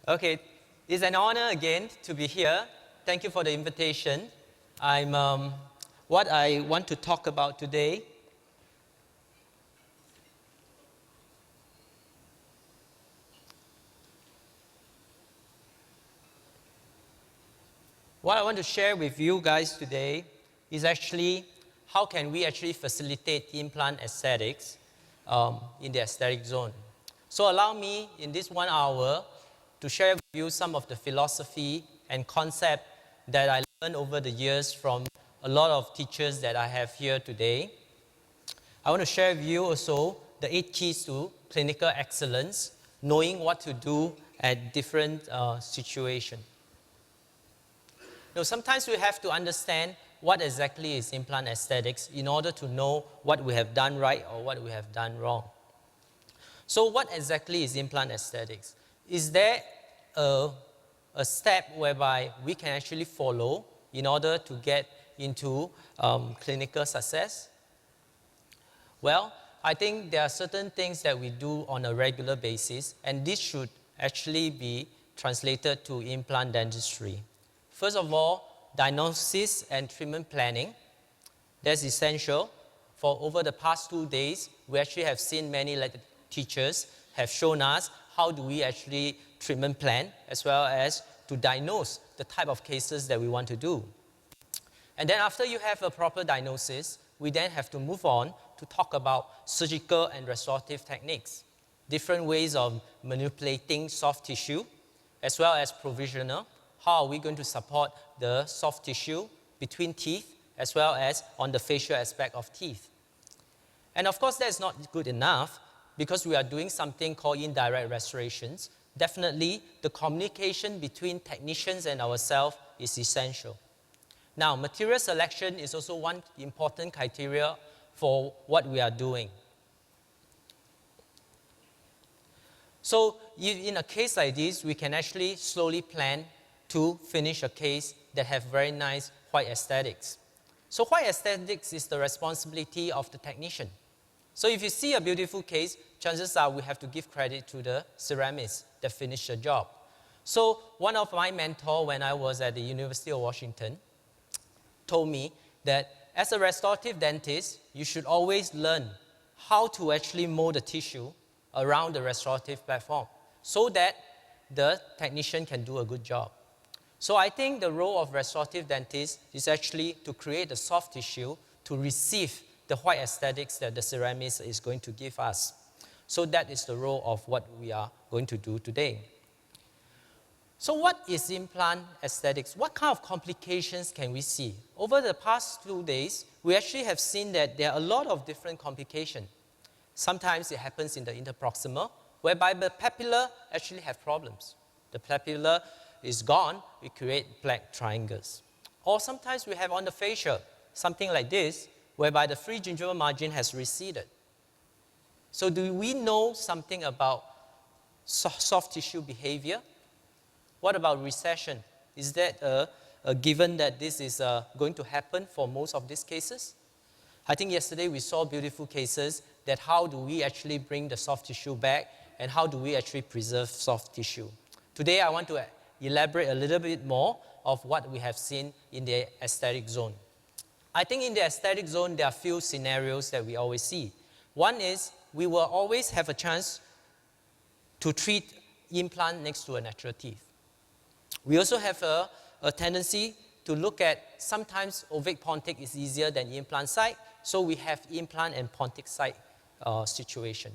Okay, it's an honor again to be here. Thank you for the invitation. What I want to talk about today What I want to share with you guys today is actually how can we actually facilitate implant aesthetics in the aesthetic zone. So allow me in this 1 hour to share with you some of the philosophy and concept that I learned over the years from a lot of teachers that I have here today. I want to share with you also the 8 keys to clinical excellence, knowing what to do at different situations. Now, sometimes we have to understand what exactly is implant aesthetics in order to know what we have done right or what we have done wrong. So what exactly is implant aesthetics? Is there a step whereby we can actually follow in order to get into clinical success? Well, I think there are certain things that we do on a regular basis, and this should actually be translated to implant dentistry. First of all, diagnosis and treatment planning. That's essential. For over the past 2 days, we actually have seen many teachers have shown us how do we actually treatment plan as well as to diagnose the type of cases that we want to do. And then after you have a proper diagnosis, we then have to move on to talk about surgical and restorative techniques, different ways of manipulating soft tissue as well as provisional. How are we going to support the soft tissue between teeth as well as on the facial aspect of teeth? And of course, that's not good enough because we are doing something called indirect restorations. Definitely, the communication between technicians and ourselves is essential. Now, material selection is also one important criteria for what we are doing. So, in a case like this, we can actually slowly plan to finish a case that have very nice white aesthetics. So white aesthetics is the responsibility of the technician. So if you see a beautiful case, chances are we have to give credit to the ceramist that finished the job. So one of my mentors when I was at the University of Washington told me that as a restorative dentist, you should always learn how to actually mold the tissue around the restorative platform so that the technician can do a good job. So I think the role of restorative dentist is actually to create the soft tissue to receive the white aesthetics that the ceramist is going to give us. So that is the role of what we are going to do today. So what is implant aesthetics? What kind of complications can we see? Over the past 2 days, we actually have seen that there are a lot of different complications. Sometimes it happens in the interproximal, whereby the papilla actually have problems. The papilla is gone, we create black triangles. Or sometimes we have on the facial, something like this, whereby the free gingival margin has receded. So do we know something about soft tissue behavior? What about recession? Is that a given that this is going to happen for most of these cases? I think yesterday we saw beautiful cases that how do we actually bring the soft tissue back and how do we actually preserve soft tissue. Today I want to elaborate a little bit more of what we have seen in the aesthetic zone. I think in the aesthetic zone, there are a few scenarios that we always see. One is we will always have a chance to treat implant next to a natural teeth. We also have a tendency to look at sometimes ovate Pontic is easier than implant site, so we have implant and Pontic site situation.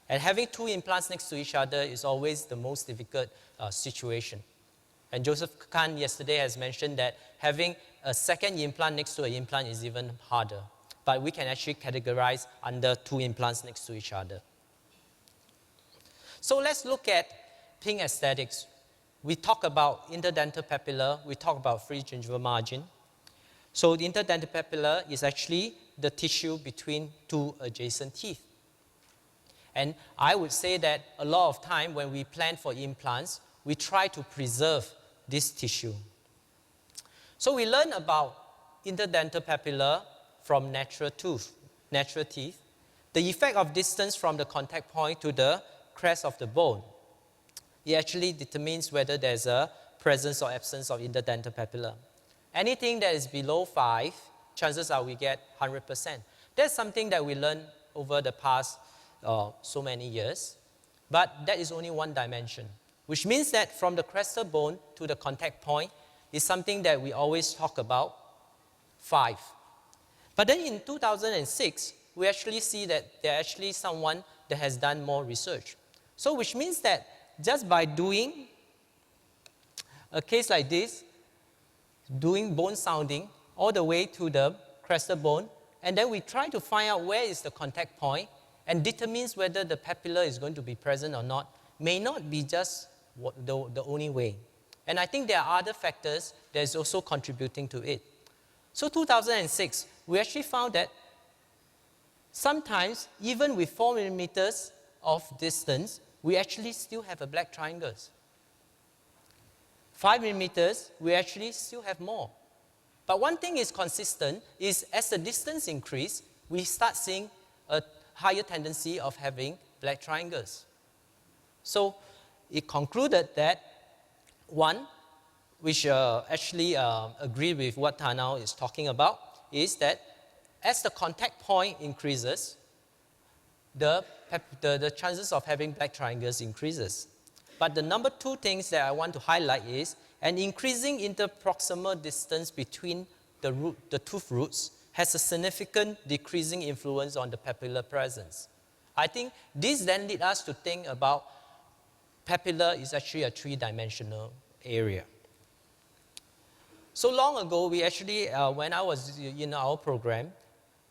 And having 2 implants next to each other is always the most difficult situation. And Joseph Khan yesterday has mentioned that having a second implant next to an implant is even harder. But we can actually categorize under 2 implants next to each other. So let's look at pink aesthetics. We talk about interdental papilla, we talk about free gingival margin. So the interdental papilla is actually the tissue between 2 adjacent teeth. And I would say that a lot of time when we plan for implants, we try to preserve this tissue. So we learn about interdental papilla from natural teeth. The effect of distance from the contact point to the crest of the bone. it actually determines whether there's a presence or absence of interdental papilla. Anything that is below 5, chances are we get 100%. That's something that we learned over the past so many years, but that is only one dimension, which means that from the crestal bone to the contact point is something that we always talk about, 5. But then in 2006, we actually see that there's actually someone that has done more research. So which means that just by doing a case like this, doing bone sounding all the way to the crestal bone, and then we try to find out where is the contact point and determines whether the papilla is going to be present or not, may not be just the only way. And I think there are other factors that is also contributing to it. So 2006, we actually found that sometimes, even with 4 millimeters of distance, we actually still have a black triangles. 5 millimeters, we actually still have more. But one thing is consistent is as the distance increases, we start seeing a higher tendency of having black triangles. So it concluded that one, which actually agree with what Tanao is talking about, is that as the contact point increases, the chances of having black triangles increases. But the number 2 things that I want to highlight is an increasing interproximal distance between the tooth roots has a significant decreasing influence on the papilla presence. I think this then leads us to think about papilla is actually a 3-dimensional area. So long ago, we actually, when I was in our program,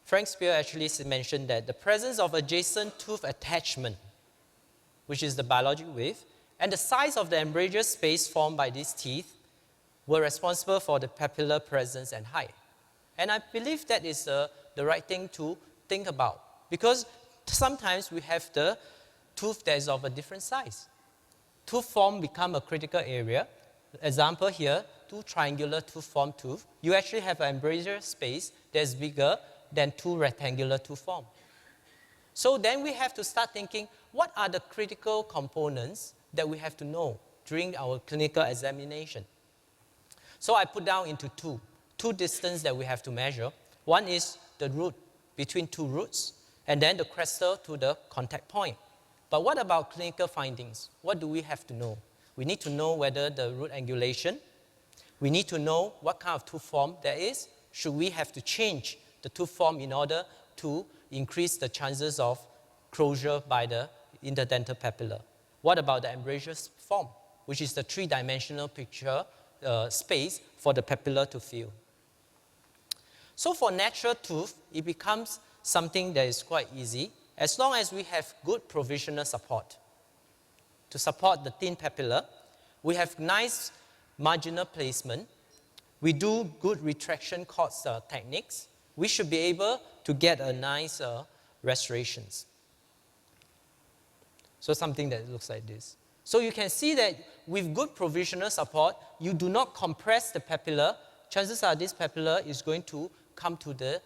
Frank Spear actually mentioned that the presence of adjacent tooth attachment, which is the biologic width, and the size of the embrasure space formed by these teeth were responsible for the papilla presence and height. And I believe that is the right thing to think about, because sometimes we have the tooth that is of a different size. Tooth form become a critical area. Example here, 2 triangular tooth form tooth. You actually have an embrasure space that is bigger than 2 rectangular tooth form. So then we have to start thinking, what are the critical components that we have to know during our clinical examination? So I put down into two distance that we have to measure. One is the root between 2 roots, and then the crestal to the contact point. But what about clinical findings? What do we have to know? We need to know whether the root angulation. We need to know what kind of tooth form there is. Should we have to change the tooth form in order to increase the chances of closure by the interdental papilla? What about the embrasure form, which is the 3-dimensional picture space for the papilla to fill? So for natural tooth, it becomes something that is quite easy as long as we have good provisional support. To support the thin papilla, we have nice marginal placement. We do good retraction cords techniques. We should be able to get a nice restorations. So something that looks like this. So you can see that with good provisional support, you do not compress the papilla. Chances are this papilla is going to come to the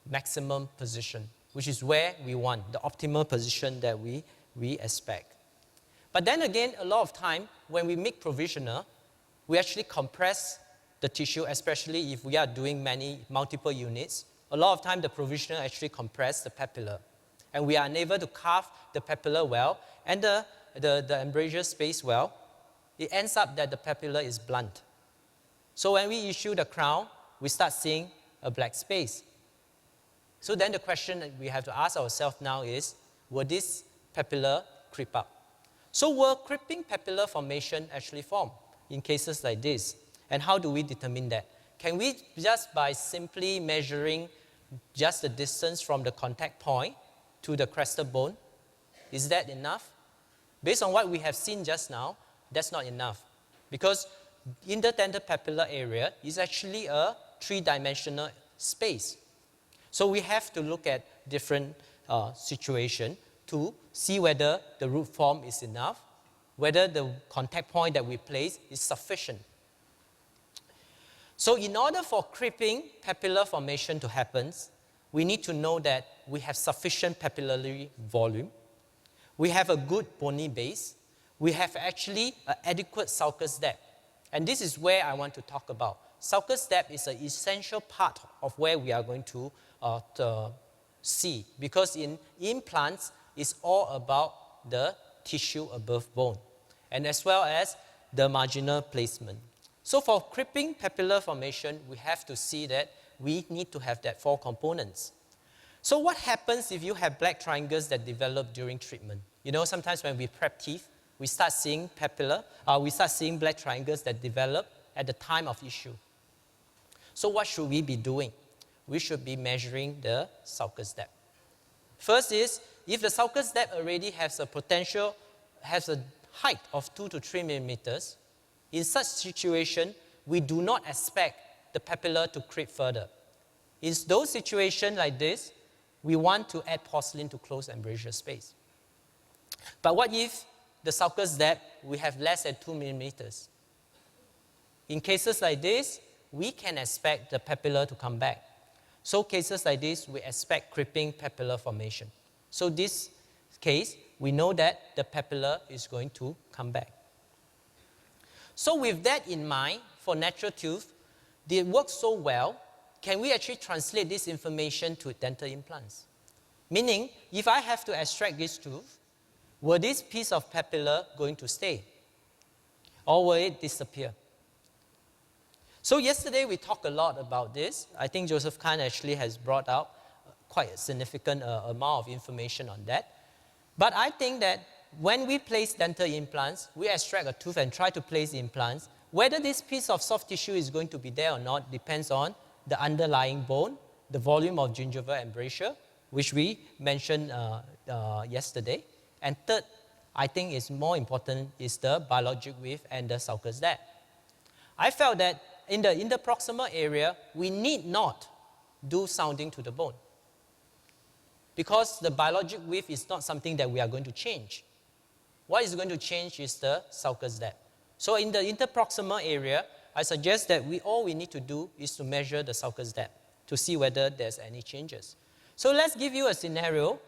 maximum position, which is where we want, the optimal position that we expect. But then again, a lot of time, when we make provisional, we actually compress the tissue, especially if we are doing multiple units. A lot of time, the provisional actually compress the papilla. And we are unable to carve the papilla well, and the embrasure space well. It ends up that the papilla is blunt. So when we issue the crown, we start seeing a black space. So then the question that we have to ask ourselves now is, will this papilla creep up? So will creeping papilla formation actually form in cases like this? And how do we determine that? Can we just by simply measuring just the distance from the contact point to the crestal bone, is that enough? Based on what we have seen just now, that's not enough. Because interdental papilla area is actually a 3-dimensional space. So we have to look at different situations to see whether the root form is enough, whether the contact point that we place is sufficient. So in order for creeping papilla formation to happen, we need to know that we have sufficient papillary volume, we have a good bony base, we have actually an adequate sulcus depth. And this is where I want to talk about. Sulcus depth is an essential part of where we are going to see, because in implants, it's all about the tissue above bone, and as well as the marginal placement. So for cripping papillar formation, we have to see that we need to have that 4 components. So what happens if you have black triangles that develop during treatment? You know, sometimes when we prep teeth, we start seeing we start seeing black triangles that develop at the time of issue. So what should we be doing? We should be measuring the sulcus depth. First is, if the sulcus depth already has a height of 2 to 3 millimeters, in such situation, we do not expect the papilla to creep further. In those situations like this, we want to add porcelain to close embrasure space. But what if the sulcus depth, we have less than 2 millimeters? In cases like this, we can expect the papilla to come back. So cases like this, we expect creeping papillar formation. So this case, we know that the papilla is going to come back. So with that in mind, for natural tooth, they work so well, can we actually translate this information to dental implants? Meaning, if I have to extract this tooth, will this piece of papilla going to stay? Or will it disappear? So yesterday we talked a lot about this. I think Joseph Kahn actually has brought out quite a significant amount of information on that. But I think that when we place dental implants, we extract a tooth and try to place implants. Whether this piece of soft tissue is going to be there or not depends on the underlying bone, the volume of gingival embrasure, which we mentioned yesterday. And third, I think is more important, is the biologic width and the sulcus depth. I felt that in the interproximal area, we need not do sounding to the bone, because the biologic width is not something that we are going to change. What is going to change is the sulcus depth. So in the interproximal area, I suggest that all we need to do is to measure the sulcus depth to see whether there's any changes. So let's give you a scenario.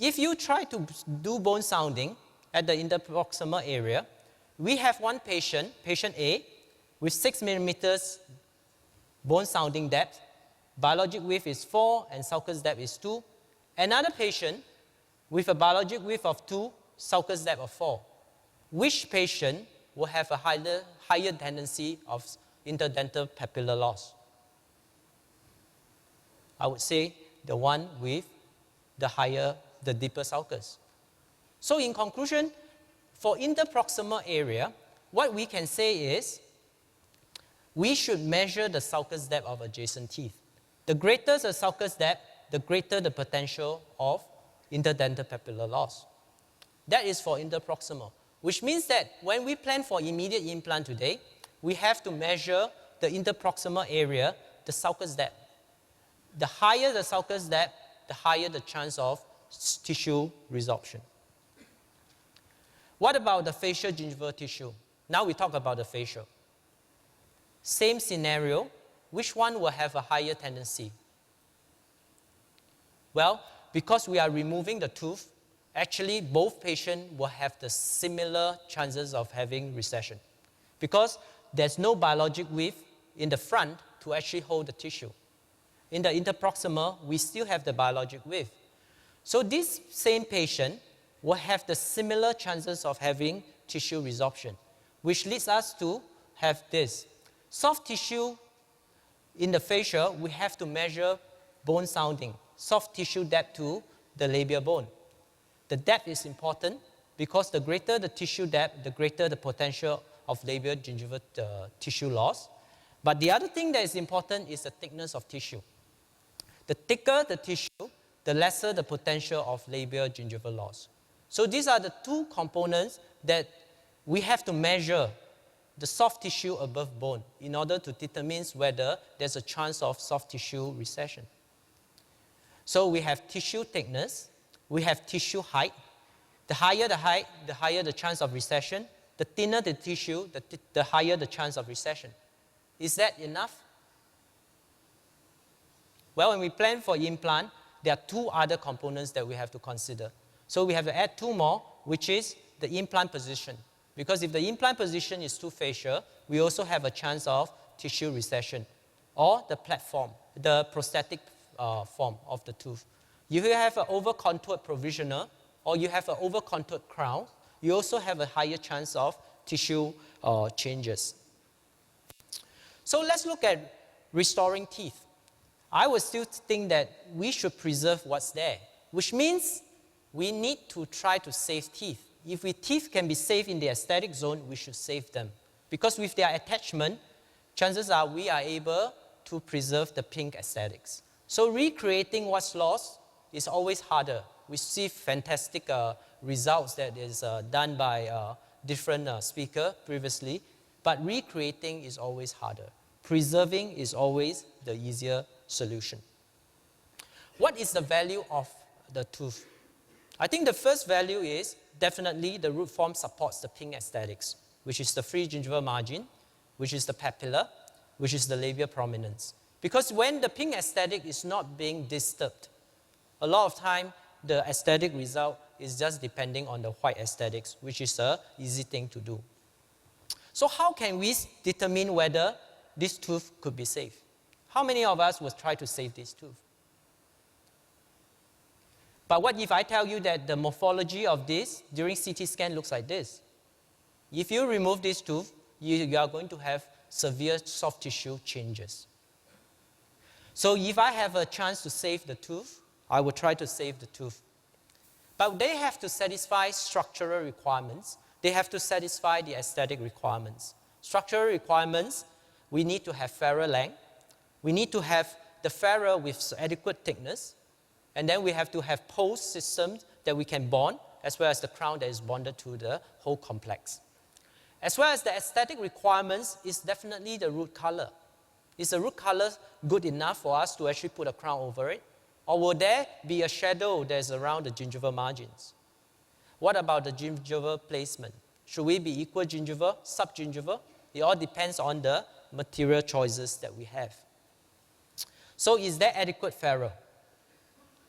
If you try to do bone sounding at the interproximal area, we have one patient, patient A, with 6 millimeters bone sounding depth, biologic width is 4 and sulcus depth is 2. Another patient with a biologic width of 2, sulcus depth of 4. Which patient will have a higher tendency of interdental papillar loss? I would say the one with the deeper sulcus. So in conclusion, for interproximal area, what we can say is we should measure the sulcus depth of adjacent teeth. The greater the sulcus depth, the greater the potential of interdental papillar loss. That is for interproximal, which means that when we plan for immediate implant today, we have to measure the interproximal area, the sulcus depth. The higher the sulcus depth, the higher the chance of tissue resorption. What about the facial gingival tissue? Now we talk about the facial. Same scenario, which one will have a higher tendency? Well, because we are removing the tooth, actually both patients will have the similar chances of having recession, because there's no biologic width in the front to actually hold the tissue. In the interproximal, we still have the biologic width. So this same patient will have the similar chances of having tissue resorption, which leads us to have this. Soft tissue in the facial, we have to measure bone sounding, soft tissue depth to the labial bone. The depth is important because the greater the tissue depth, the greater the potential of labial gingival tissue loss. But the other thing that is important is the thickness of tissue. The thicker the tissue, the lesser the potential of labial gingival loss. So these are the two components that we have to measure the soft tissue above bone in order to determine whether there's a chance of soft tissue recession. So we have tissue thickness, we have tissue height. The higher the height, the higher the chance of recession. The thinner the tissue, the higher the chance of recession. Is that enough? Well, when we plan for implant, there are two other components that we have to consider. So we have to add two more, which is the implant position. Because if the implant position is too facial, we also have a chance of tissue recession or the platform, the prosthetic form of the tooth. If you have an over-contoured provisional or you have an over-contoured crown, you also have a higher chance of tissue changes. So let's look at restoring teeth. I would still think that we should preserve what's there, which means we need to try to save teeth. If teeth can be saved in the aesthetic zone, we should save them. Because with their attachment, chances are we are able to preserve the pink aesthetics. So recreating what's lost is always harder. We see fantastic results that is done by different speakers previously, but recreating is always harder. Preserving is always the easier solution. What is the value of the tooth? I think the first value is definitely the root form supports the pink aesthetics, which is the free gingival margin, which is the papilla, which is the labial prominence. Because when the pink aesthetic is not being disturbed, a lot of time the aesthetic result is just depending on the white aesthetics, which is an easy thing to do. So how can we determine whether this tooth could be saved? How many of us would try to save this tooth? But what if I tell you that the morphology of this during CT scan looks like this? If you remove this tooth, you are going to have severe soft tissue changes. So if I have a chance to save the tooth, I will try to save the tooth. But they have to satisfy structural requirements. They have to satisfy the aesthetic requirements. Structural requirements, we need to have ferrule length. We need to have the ferrule with adequate thickness. And then we have to have post systems that we can bond, as well as the crown that is bonded to the whole complex. As well as the aesthetic requirements is definitely the root color. Is the root color good enough for us to actually put a crown over it? Or will there be a shadow that is around the gingival margins? What about the gingival placement? Should we be equal gingival, subgingival? It all depends on the material choices that we have. So is there adequate ferrule?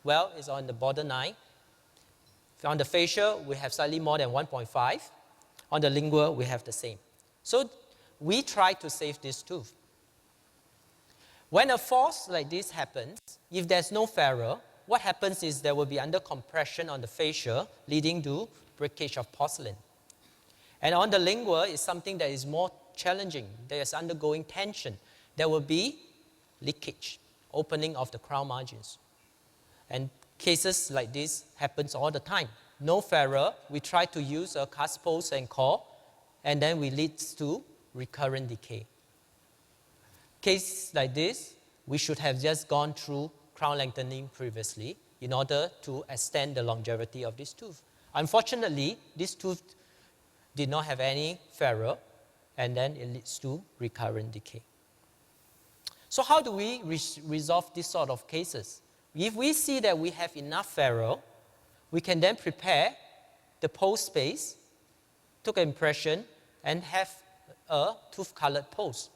Well, it's on the borderline. On the facial, we have slightly more than 1.5. On the lingual, we have the same. So we try to save this tooth. When a force like this happens, if there's no ferrule, what happens is there will be under compression on the facial, leading to breakage of porcelain. And on the lingual, it's something that is more challenging. There is undergoing tension. There will be leakage, opening of the crown margins. And cases like this happens all the time. No ferrule, we try to use a cast post and core, and then we lead to recurrent decay. Case like this, we should have just gone through crown lengthening previously in order to extend the longevity of this tooth. Unfortunately, this tooth did not have any ferrule, and then it leads to recurrent decay. So how do we resolve this sort of cases? If we see that we have enough ferrule, we can then prepare the post space, take an impression, and have a tooth-colored post.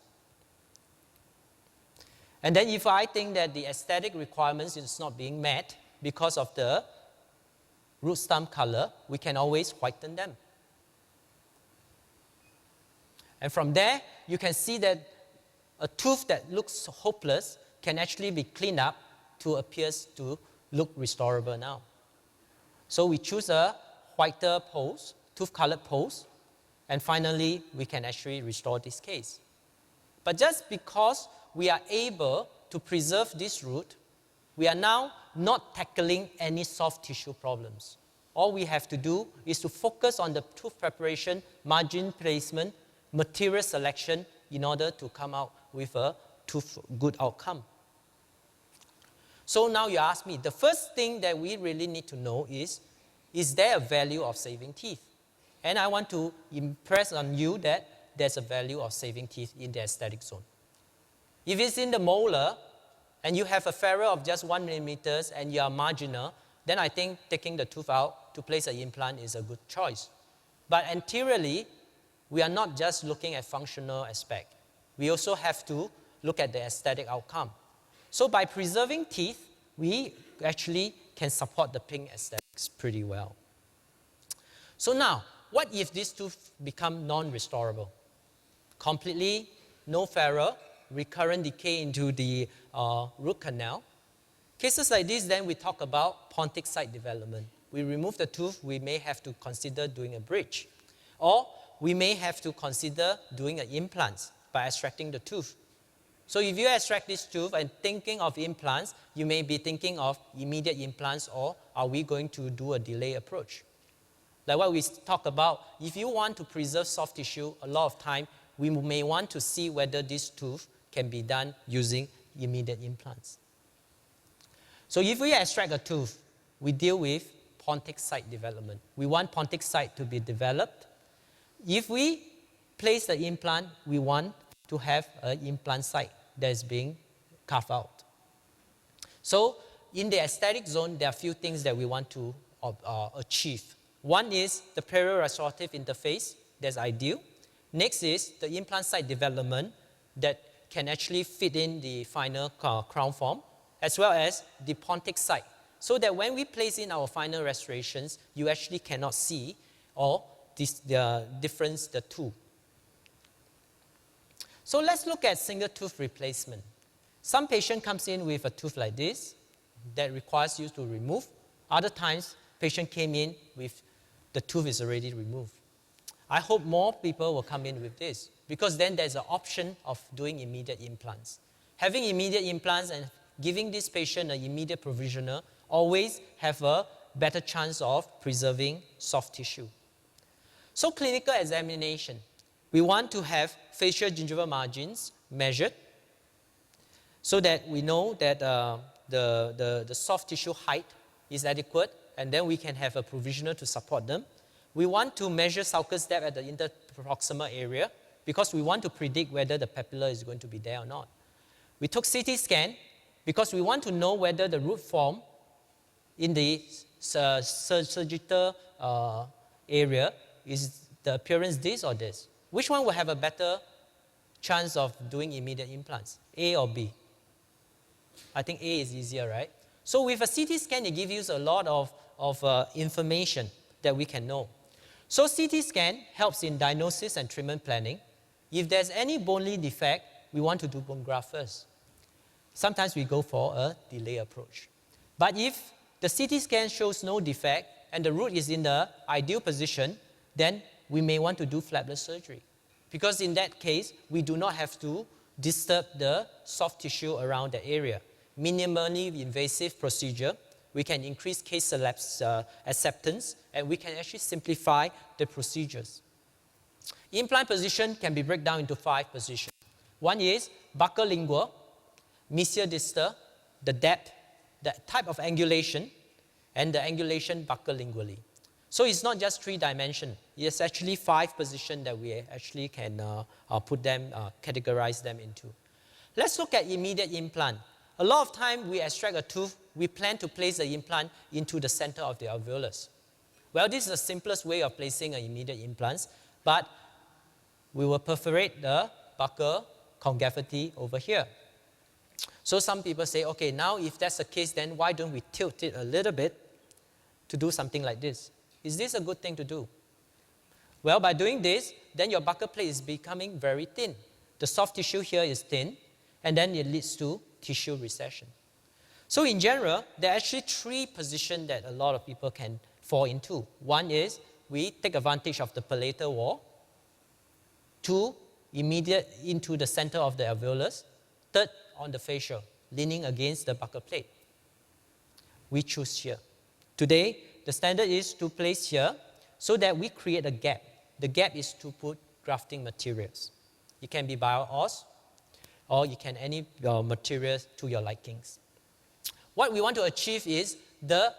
And then if I think that the aesthetic requirements is not being met because of the root stump color, we can always whiten them. And from there, you can see that a tooth that looks hopeless can actually be cleaned up to appear to look restorable now. So we choose a whiter post, tooth-colored post, and finally, we can actually restore this case. But just because we are able to preserve this root, we are now not tackling any soft tissue problems. All we have to do is to focus on the tooth preparation, margin placement, material selection in order to come out with a good outcome. So now you ask me, the first thing that we really need to know is there a value of saving teeth? And I want to impress on you that there's a value of saving teeth in the aesthetic zone. If it's in the molar, and you have a ferrule of just 1 millimeter and you are marginal, then I think taking the tooth out to place an implant is a good choice. But anteriorly, we are not just looking at functional aspect. We also have to look at the aesthetic outcome. So by preserving teeth, we actually can support the pink aesthetics pretty well. So now, what if this tooth become non-restorable? Completely, no ferrule, recurrent decay into the root canal. Cases like this, then we talk about Pontic site development. We remove the tooth, we may have to consider doing a bridge. Or we may have to consider doing an implant by extracting the tooth. So if you extract this tooth and thinking of implants, you may be thinking of immediate implants, or are we going to do a delay approach? Like what we talk about, if you want to preserve soft tissue, a lot of time we may want to see whether this tooth can be done using immediate implants. So if we extract a tooth, we deal with Pontic site development. We want Pontic site to be developed. If we place the implant, we want to have an implant site that is being carved out. So in the aesthetic zone, there are a few things that we want to achieve. One is the periorestorative interface, that's ideal. Next is the implant site development that can actually fit in the final crown form, as well as the Pontic site, so that when we place in our final restorations, you actually cannot see or the difference the two. So let's look at single tooth replacement. Some patient comes in with a tooth like this that requires you to remove. Other times, patient came in with the tooth is already removed. I hope more people will come in with this, because then there's an option of doing immediate implants. Having immediate implants and giving this patient an immediate provisional always have a better chance of preserving soft tissue. So clinical examination. We want to have facial gingival margins measured so that we know that the soft tissue height is adequate, and then we can have a provisional to support them. We want to measure sulcus depth at the interproximal area because we want to predict whether the papilla is going to be there or not. We took CT scan because we want to know whether the root form in the sagittal area is the appearance this or this. Which one will have a better chance of doing immediate implants, A or B? I think A is easier, right? So with a CT scan, it gives you a lot of information that we can know. So CT scan helps in diagnosis and treatment planning. If there's any bony defect, we want to do bone graft first. Sometimes we go for a delay approach. But if the CT scan shows no defect and the root is in the ideal position, then we may want to do flapless surgery. Because in that case, we do not have to disturb the soft tissue around the area. Minimally invasive procedure, we can increase case acceptance, and we can actually simplify the procedures. Implant position can be broken down into 5 positions. One is buccolingual, mesial distal, the depth, the type of angulation, and the angulation buccolingually. So it's not just 3 dimensions. It's actually 5 positions that we actually can put them, categorize them into. Let's look at immediate implant. A lot of time we extract a tooth, we plan to place the implant into the center of the alveolus. Well, this is the simplest way of placing an immediate implant, but we will perforate the buccal concavity over here. So some people say, okay, now if that's the case, then why don't we tilt it a little bit to do something like this? Is this a good thing to do? Well, by doing this, then your buccal plate is becoming very thin. The soft tissue here is thin, and then it leads to tissue recession. So in general, there are actually 3 positions that a lot of people can fall into. One is we take advantage of the palatal wall. 2, immediate into the center of the alveolus. 3rd, on the facial, leaning against the buccal plate. We choose here. Today, the standard is to place here so that we create a gap. The gap is to put grafting materials. It can be bio-os, or you can any materials to your likings. What we want to achieve is the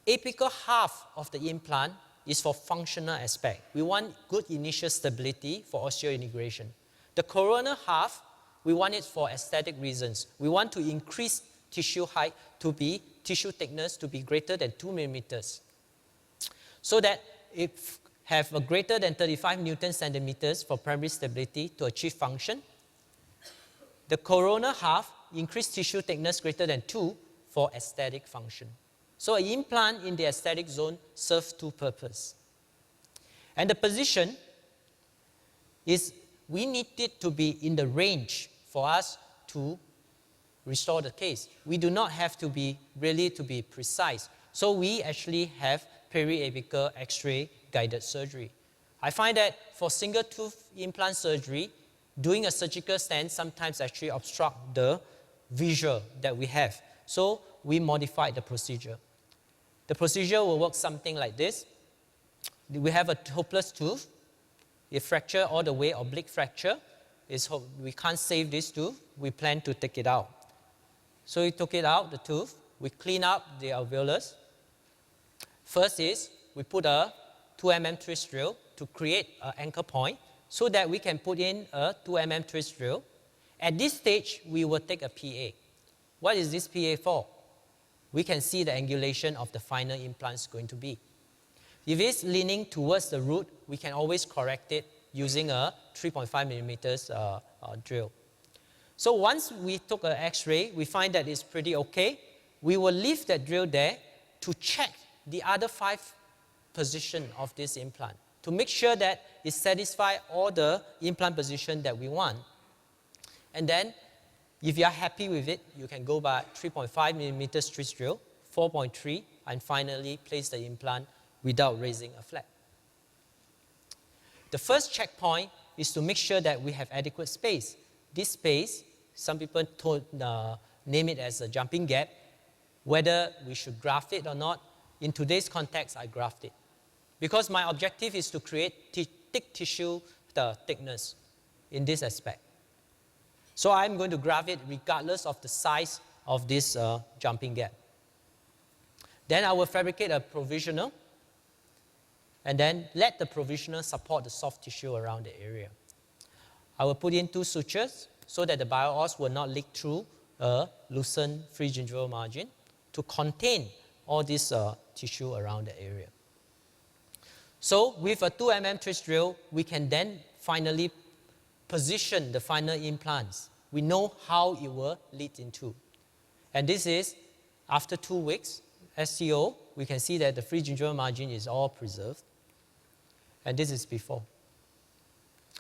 apical half of the implant is for functional aspect. We want good initial stability for osseointegration. The coronal half, we want it for aesthetic reasons. We want to increase tissue height to be, tissue thickness to be greater than 2 millimeters. So that it have a greater than 35 Newton centimeters for primary stability to achieve function. The coronal half, increase tissue thickness greater than 2 for aesthetic function. So an implant in the aesthetic zone serves 2 purposes. And the position is we need it to be in the range for us to restore the case. We do not have to be really to be precise. So we actually have periapical X-ray guided surgery. I find that for single tooth implant surgery, doing a surgical stand sometimes actually obstruct the visual that we have. So we modified the procedure. The procedure will work something like this. We have a hopeless tooth. If fracture all the way, oblique fracture, we can't save this tooth. We plan to take it out. So we took it out, the tooth. We clean up the alveolus. First is we put a 2 mm twist drill to create an anchor point so that we can put in a 2 mm twist drill. At this stage, we will take a PA. What is this PA for? We can see the angulation of the final implants going to be. If it's leaning towards the root, we can always correct it using a 3.5 millimeters drill. So once we took an X-ray, we find that it's pretty okay. We will leave that drill there to check the other 5 positions of this implant to make sure that it satisfies all the implant position that we want. And then, if you are happy with it, you can go by 3.5 millimeters twist drill, 4.3, and finally place the implant without raising a flap. The first checkpoint is to make sure that we have adequate space. This space, some people name it as a jumping gap. Whether we should graft it or not, in today's context, I graft it. Because my objective is to create thick tissue thickness in this aspect. So I'm going to graft it regardless of the size of this jumping gap. Then I will fabricate a provisional and then let the provisional support the soft tissue around the area. I will put in 2 sutures so that the bio-os will not leak through a loosened free gingival margin to contain all this tissue around the area. So with a 2 mm twist drill, we can then finally position the final implants. We know how it will lead into. And this is after 2 weeks, STO, we can see that the free gingival margin is all preserved. And this is before.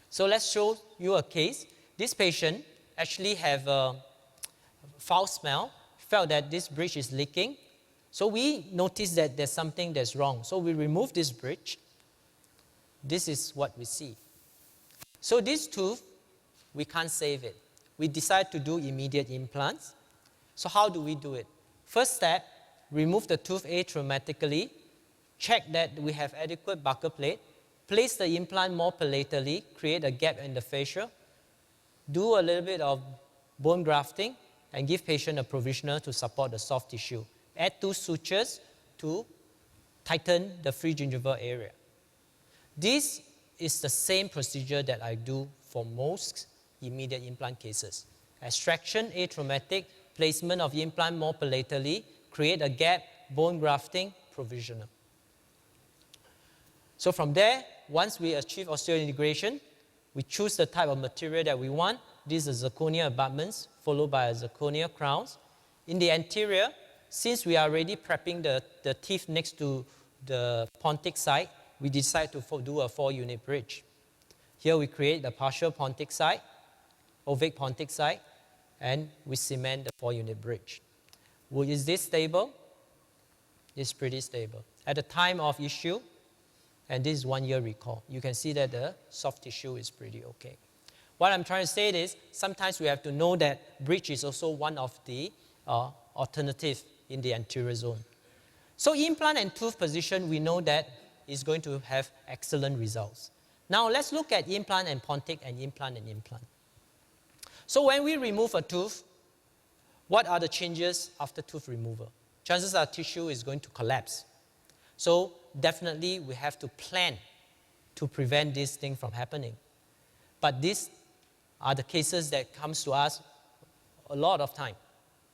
So let's show you a case. This patient actually have a foul smell, felt that this bridge is leaking. So we noticed that there's something that's wrong. So we remove this bridge. This is what we see. So this tooth, we can't save it. We decide to do immediate implants. So how do we do it? First step, remove the tooth atraumatically, check that we have adequate buccal plate, place the implant more palatally, create a gap in the fascia, do a little bit of bone grafting, and give patient a provisional to support the soft tissue. Add 2 sutures to tighten the free gingival area. This is the same procedure that I do for most immediate implant cases. Extraction, atraumatic, placement of implant more palatally, create a gap, bone grafting, provisional. So from there, once we achieve osseointegration, we choose the type of material that we want. These are zirconia abutments, followed by a zirconia crowns. In the anterior, since we are already prepping the teeth next to the Pontic site, we decide to do a 4-unit bridge. Here we create the partial Pontic site, ovic Pontic site, and we cement the 4-unit bridge. Well, is this stable? It's pretty stable. At the time of issue, and this is 1-year recall, you can see that the soft tissue is pretty okay. What I'm trying to say is, sometimes we have to know that bridge is also one of the alternatives in the anterior zone. So implant and tooth position, we know that is going to have excellent results. Now let's look at implant and Pontic and implant and implant. So when we remove a tooth, what are the changes after tooth removal? Chances are tissue is going to collapse. So definitely we have to plan to prevent this thing from happening. But these are the cases that comes to us a lot of time.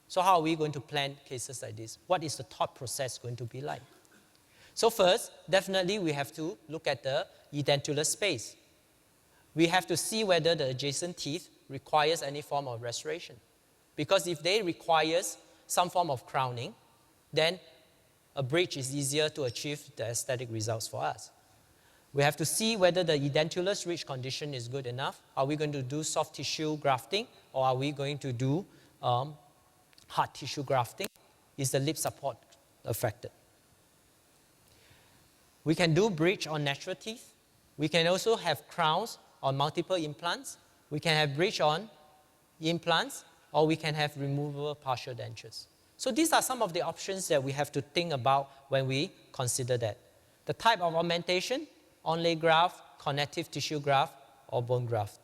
So how are we going to plan cases like this? What is the thought process going to be like? So first, definitely we have to look at the edentular space. We have to see whether the adjacent teeth requires any form of restoration. Because if they requires some form of crowning, then a bridge is easier to achieve the aesthetic results for us. We have to see whether the edentulous ridge condition is good enough. Are we going to do soft tissue grafting, or are we going to do hard tissue grafting? Is the lip support affected? We can do bridge on natural teeth. We can also have crowns on multiple implants. We can have bridge on implants, or we can have removable partial dentures. So these are some of the options that we have to think about when we consider that. The type of augmentation, onlay graft, connective tissue graft, or bone graft.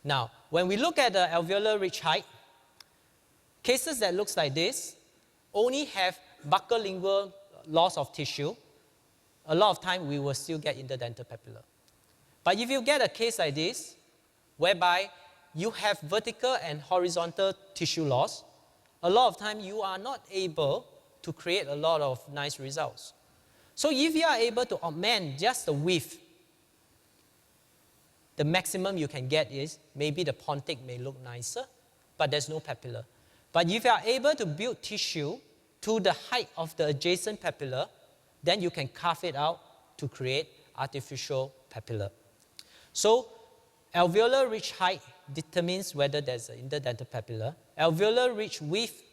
Now, when we look at the alveolar ridge height, cases that looks like this only have buccolingual loss of tissue. A lot of time we will still get interdental papilla. But if you get a case like this, whereby you have vertical and horizontal tissue loss, a lot of time you are not able to create a lot of nice results. So if you are able to augment just the width, the maximum you can get is maybe the Pontic may look nicer, but there's no papilla. But if you are able to build tissue to the height of the adjacent papilla, then you can carve it out to create artificial papilla. So alveolar ridge height determines whether there's an interdental papilla. Alveolar ridge width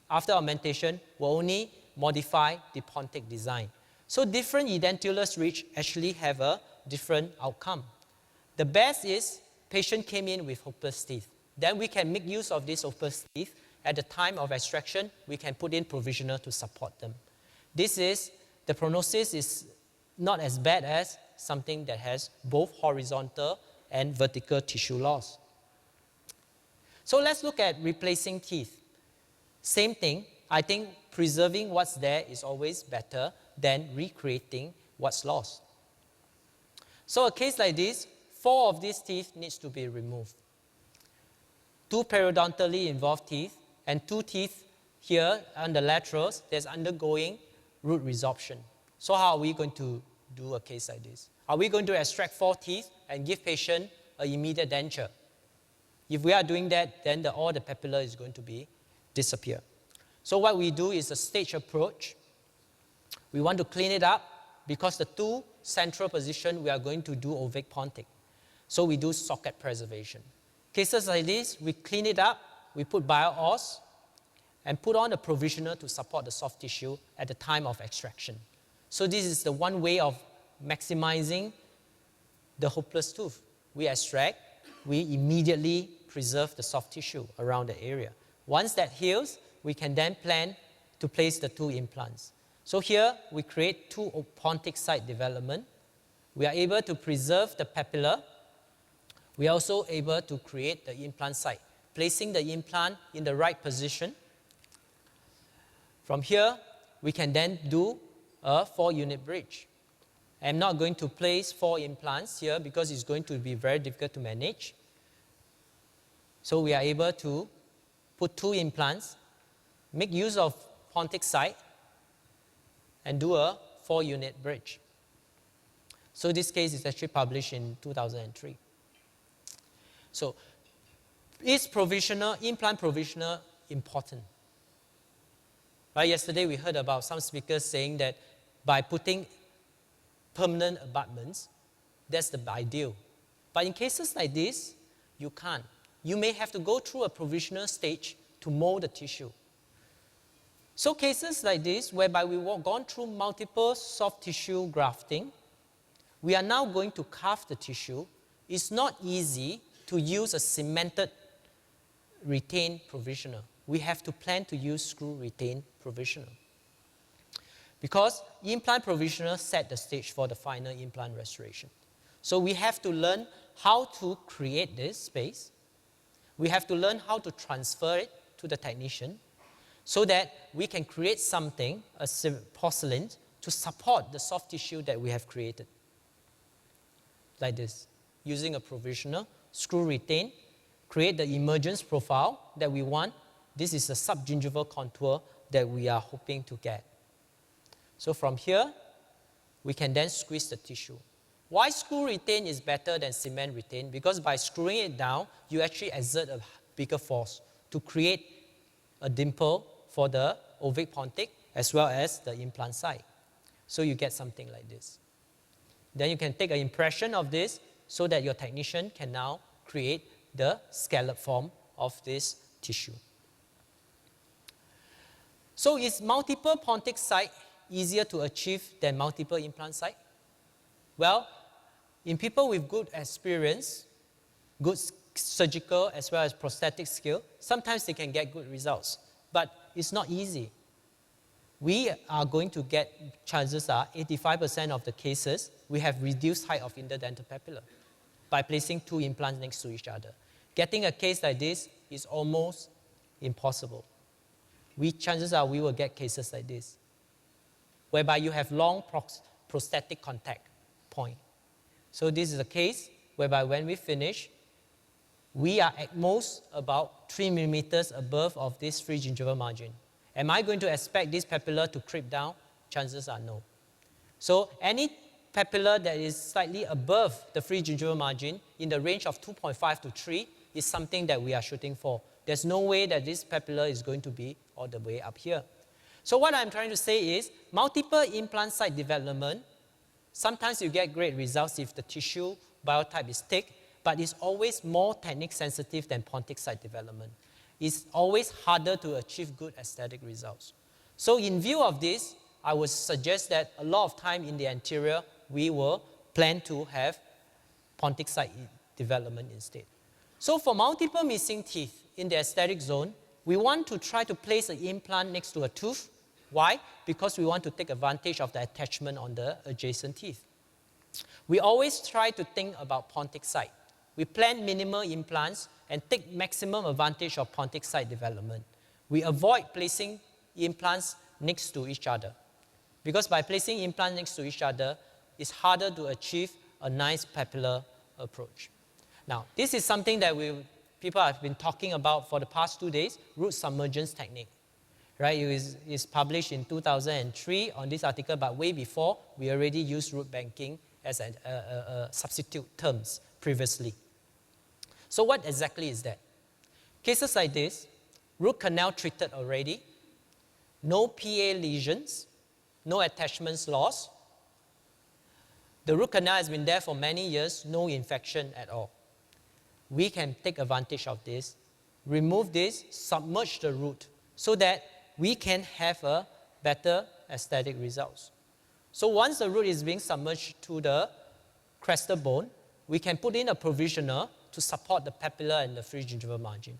after augmentation will only modify the Pontic design. So different edentulous ridge actually have a different outcome. The best is patient came in with hopeless teeth. Then we can make use of these hopeless teeth. At the time of extraction, we can put in provisional to support them. The prognosis is not as bad as something that has both horizontal and vertical tissue loss. So let's look at replacing teeth. Same thing, I think preserving what's there is always better than recreating what's lost. So a case like this, 4 of these teeth needs to be removed. 2 periodontally involved teeth and 2 teeth here on the laterals that's undergoing root resorption. So how are we going to do a case like this? Are we going to extract 4 teeth and give patient an immediate denture? If we are doing that, then all the papilla is going to disappear. So what we do is a stage approach. We want to clean it up because the 2 central position we are going to do ovic Pontic. So we do socket preservation. Cases like this, we clean it up, we put bio-os, and put on a provisional to support the soft tissue at the time of extraction. So this is the one way of maximizing the hopeless tooth. We extract, we immediately preserve the soft tissue around the area. Once that heals, we can then plan to place the 2 implants. So here, we create 2 Pontic site development. We are able to preserve the papilla. We are also able to create the implant site, placing the implant in the right position. From here, we can then do a 4-unit bridge. I'm not going to place 4 implants here because it's going to be very difficult to manage. So we are able to put 2 implants, make use of Pontic site, and do a 4-unit bridge. So this case is actually published in 2003. So is implant provisional important? Right, yesterday we heard about some speakers saying that by putting permanent abutments, that's the ideal. But in cases like this, you can't. You may have to go through a provisional stage to mold the tissue. So cases like this, whereby we've gone through multiple soft tissue grafting, we are now going to carve the tissue. It's not easy to use a cemented retained provisional. We have to plan to use screw retained provisional. Because implant provisional set the stage for the final implant restoration. So we have to learn how to create this space. We have to learn how to transfer it to the technician so that we can create something, a porcelain, to support the soft tissue that we have created. Like this, using a provisional, screw retain, create the emergence profile that we want. This is a subgingival contour that we are hoping to get. So from here, we can then squeeze the tissue. Why screw retain is better than cement retain? Because by screwing it down, you actually exert a bigger force to create a dimple for the ovic Pontic as well as the implant site. So you get something like this. Then you can take an impression of this so that your technician can now create the scallop form of this tissue. So is multiple Pontic site easier to achieve than multiple implant site? Well, in people with good experience, good surgical as well as prosthetic skill, sometimes they can get good results, but it's not easy. We are going to get, chances are 85% of the cases, we have reduced height of interdental papilla by placing 2 implants next to each other. Getting a case like this is almost impossible. Chances are we will get cases like this, whereby you have long prosthetic contact point. So this is a case whereby when we finish, we are at most about 3 millimeters above of this free gingival margin. Am I going to expect this papilla to creep down? Chances are no. So any papilla that is slightly above the free gingival margin in the range of 2.5 to 3 is something that we are shooting for. There's no way that this papilla is going to be all the way up here. So what I'm trying to say is multiple implant site development, sometimes you get great results if the tissue biotype is thick, but it's always more technique sensitive than Pontic site development. It's always harder to achieve good aesthetic results. So in view of this, I would suggest that a lot of time in the anterior, we will plan to have Pontic site development instead. So for multiple missing teeth in the aesthetic zone, we want to try to place an implant next to a tooth. Why? Because we want to take advantage of the attachment on the adjacent teeth. We always try to think about Pontic site. We plan minimal implants and take maximum advantage of Pontic site development. We avoid placing implants next to each other, because by placing implants next to each other, it's harder to achieve a nice papillar approach. Now, this is something that people have been talking about for the past 2 days, root submergence technique. Right? It is published in 2003 on this article, but way before, we already used root banking as a substitute terms previously. So what exactly is that? Cases like this, root canal treated already, no PA lesions, no attachments lost. The root canal has been there for many years, no infection at all. We can take advantage of this, remove this, submerge the root so that we can have a better aesthetic results. So once the root is being submerged to the crested bone, we can put in a provisional to support the papilla and the free gingival margin.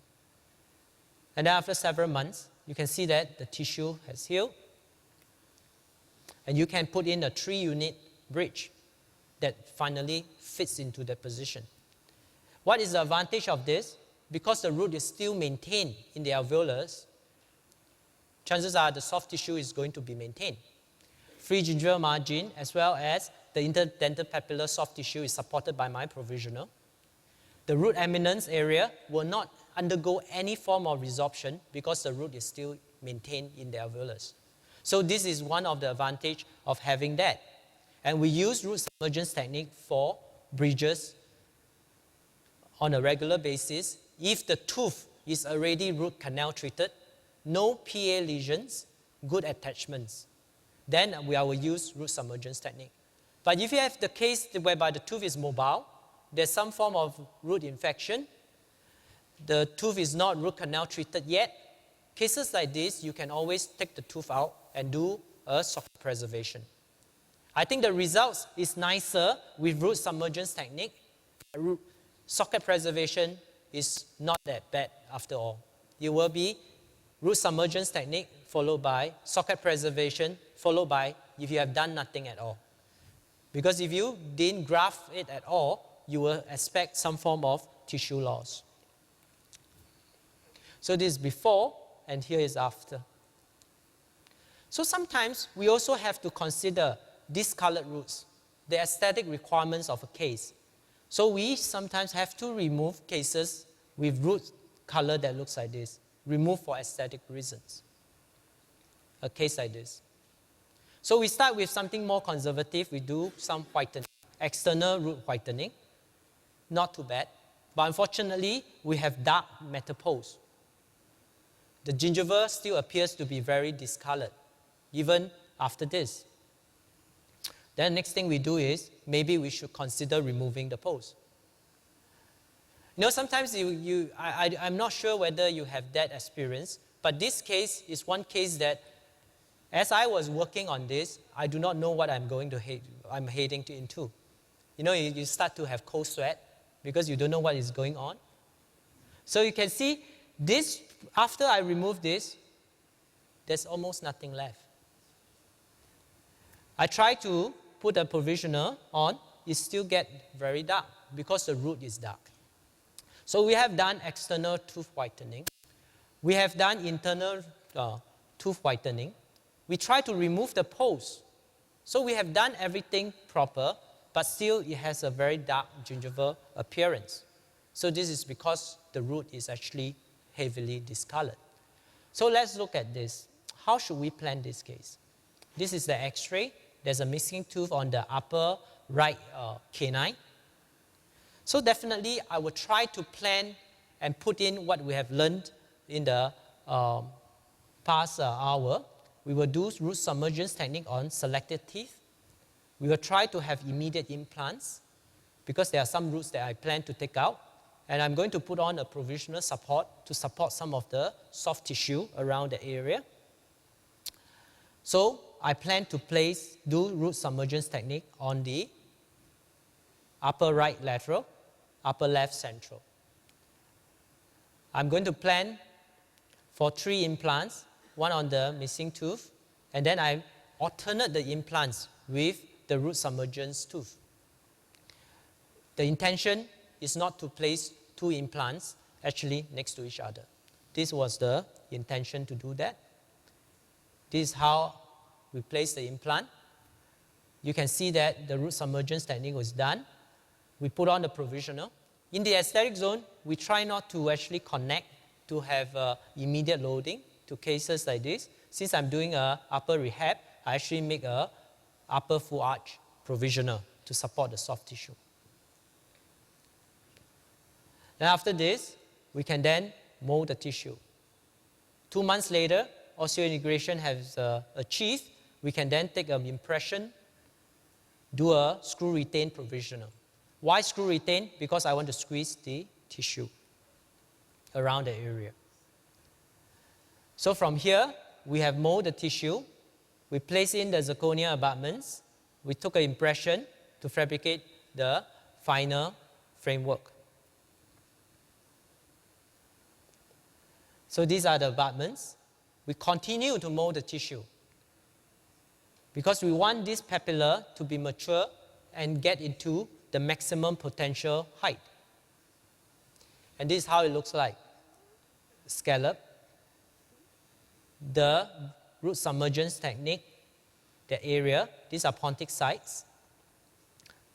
And then after several months, you can see that the tissue has healed. And you can put in a 3-unit bridge that finally fits into that position. What is the advantage of this? Because the root is still maintained in the alveolus, chances are the soft tissue is going to be maintained. Free gingival margin as well as the interdental papilla soft tissue is supported by my provisional. The root eminence area will not undergo any form of resorption because the root is still maintained in the alveolus. So this is one of the advantages of having that. And we use root submergence technique for bridges on a regular basis. If the tooth is already root canal treated, no PA lesions, good attachments, then we will use root submergence technique. But if you have the case whereby the tooth is mobile, there's some form of root infection, the tooth is not root canal treated yet, cases like this, you can always take the tooth out and do a socket preservation. I think the results is nicer with root submergence technique. Socket preservation is not that bad after all. It will be root submergence technique followed by socket preservation followed by if you have done nothing at all. Because if you didn't graft it at all, you will expect some form of tissue loss. So this is before and here is after. So sometimes we also have to consider discolored roots, the aesthetic requirements of a case. So we sometimes have to remove cases with root color that looks like this, remove for aesthetic reasons. A case like this. So we start with something more conservative. We do some whitening, external root whitening. Not too bad. But unfortunately, we have dark metapose. The gingiva still appears to be very discolored, even after this. Then next thing we do is maybe we should consider removing the post. You know, sometimes I'm not sure whether you have that experience, but this case is one case that as I was working on this, I do not know what I'm heading into. You know, you start to have cold sweat because you don't know what is going on. So you can see this, after I remove this, there's almost nothing left. I try to put a provisional on, it still gets very dark because the root is dark. So we have done external tooth whitening. We have done internal tooth whitening. We try to remove the post. So we have done everything proper, but still it has a very dark gingival appearance. So this is because the root is actually heavily discolored. So let's look at this. How should we plan this case? This is the X-ray. There's a missing tooth on the upper right canine. So definitely I will try to plan and put in what we have learned in the past hour. We will do root submergence technique on selected teeth. We will try to have immediate implants because there are some roots that I plan to take out. And I'm going to put on a provisional support to support some of the soft tissue around the area. So I plan to do root submergence technique on the upper right lateral, upper left central. I'm going to plan for 3 implants, 1 on the missing tooth, and then I alternate the implants with the root submergence tooth. The intention is not to place 2 implants actually next to each other. This was the intention to do that. This is how we place the implant. You can see that the root submergence technique was done. We put on the provisional. In the aesthetic zone, we try not to actually connect to have immediate loading to cases like this. Since I'm doing a upper rehab, I actually make a upper full arch provisional to support the soft tissue. Then after this, we can then mold the tissue. 2 months later, osseointegration has achieved. We can then take an impression, do a screw retain provisional. Why screw retain? Because I want to squeeze the tissue around the area. So from here, we have molded the tissue. We place in the zirconia abutments. We took an impression to fabricate the final framework. So these are the abutments. We continue to mold the tissue because we want this papilla to be mature and get into the maximum potential height. And this is how it looks like. Scallop, the root submergence technique, the area, these are Pontic sites,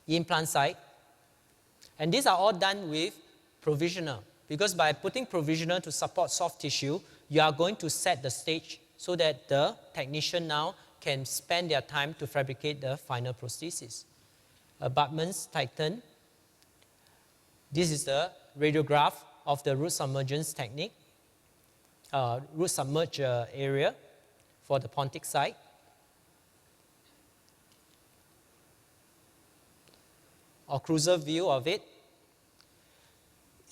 implant site, and these are all done with provisional because by putting provisional to support soft tissue, you are going to set the stage so that the technician now can spend their time to fabricate the final prosthesis. Abutments tighten. This is the radiograph of the root submergence technique, root submerged area for the Pontic site. Occlusal view of it.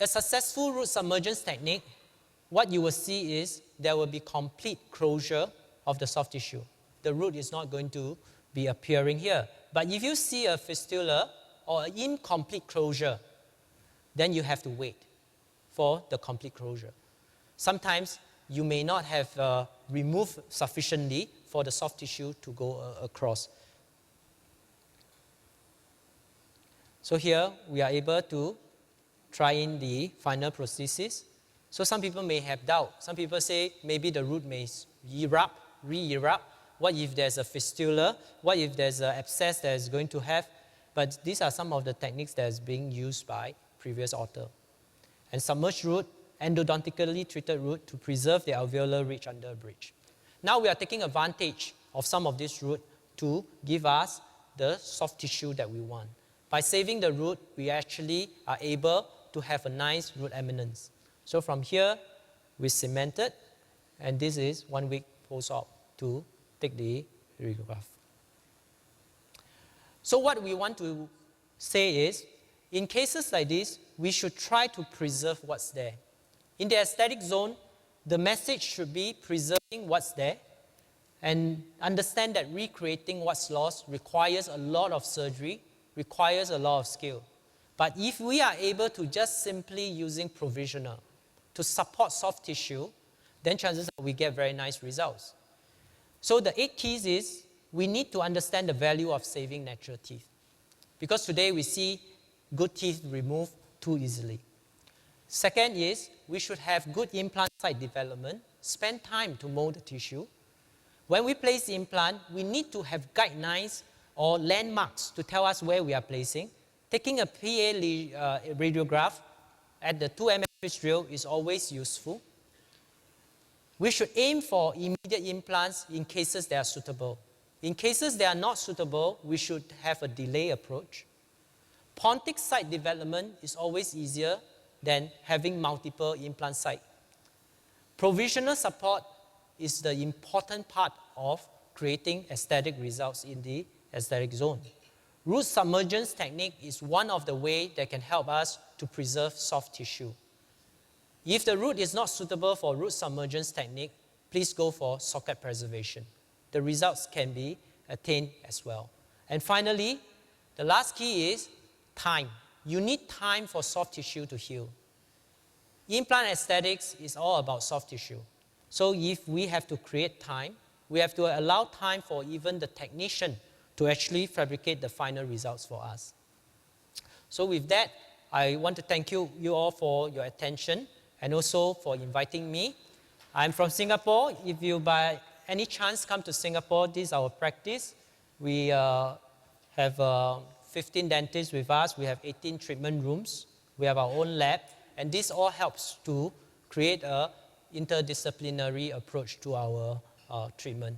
A successful root submergence technique, what you will see is there will be complete closure of the soft tissue. The root is not going to be appearing here. But if you see a fistula or an incomplete closure, then you have to wait for the complete closure. Sometimes you may not have removed sufficiently for the soft tissue to go across. So here we are able to try in the final prosthesis. So some people may have doubt. Some people say maybe the root may erupt, re-erupt. What if there's a fistula? What if there's an abscess that is going to have? But these are some of the techniques that is being used by previous author. And submerged root, endodontically treated root to preserve the alveolar ridge under a bridge. Now we are taking advantage of some of this root to give us the soft tissue that we want. By saving the root, we actually are able to have a nice root eminence. So from here, we cemented, and this is 1 week post-op to take the radiograph. So what we want to say is, in cases like this, we should try to preserve what's there. In the aesthetic zone, the message should be preserving what's there and understand that recreating what's lost requires a lot of surgery, requires a lot of skill. But if we are able to just simply using provisional to support soft tissue, then chances are we get very nice results. So the 8 keys is we need to understand the value of saving natural teeth. Because today we see good teeth removed too easily. Second is we should have good implant site development, spend time to mold the tissue. When we place the implant, we need to have guidelines or landmarks to tell us where we are placing. Taking a PA radiograph at the 2 mm pitch drill is always useful. We should aim for immediate implants in cases that are suitable. In cases that are not suitable, we should have a delay approach. Pontic site development is always easier than having multiple implant sites. Provisional support is the important part of creating aesthetic results in the aesthetic zone. Root submergence technique is one of the ways that can help us to preserve soft tissue. If the root is not suitable for root submergence technique, please go for socket preservation. The results can be attained as well. And finally, the last key is time. You need time for soft tissue to heal. Implant aesthetics is all about soft tissue. So if we have to create time, we have to allow time for even the technician to actually fabricate the final results for us. So with that, I want to thank you all for your attention and also for inviting me. I'm from Singapore. If you by any chance come to Singapore, this is our practice. We have 15 dentists with us. We have 18 treatment rooms. We have our own lab. And this all helps to create an interdisciplinary approach to our treatment.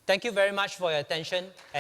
Thank you very much for your attention.